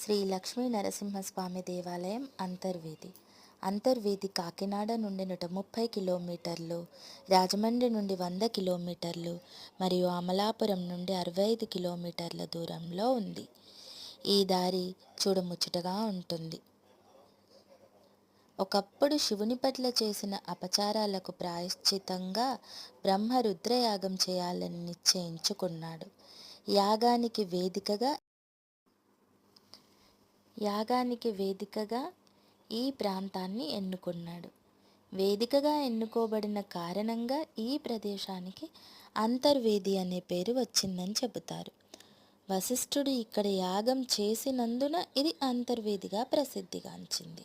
శ్రీ లక్ష్మీ నరసింహస్వామి దేవాలయం అంతర్వేది. అంతర్వేది కాకినాడ నుండి 130 కిలోమీటర్లు, రాజమండ్రి నుండి 100 కిలోమీటర్లు మరియు అమలాపురం నుండి 65 కిలోమీటర్ల దూరంలో ఉంది. ఈ దారి చూడముచ్చటగా ఉంటుంది. ఒకప్పుడు శివుని పట్ల చేసిన అపచారాలకు ప్రాయశ్చితంగా బ్రహ్మ రుద్రయాగం చేయాలని నిశ్చయించుకున్నాడు. యాగానికి వేదికగా ఈ ప్రాంతాన్ని ఎన్నుకున్నాడు. వేదికగా ఎన్నుకోబడిన కారణంగా ఈ ప్రదేశానికి అంతర్వేది అనే పేరు వచ్చిందని చెబుతారు. వశిష్ఠుడు ఇక్కడ యాగం చేసినందున ఇది అంతర్వేదిగా ప్రసిద్ధిగాంచింది.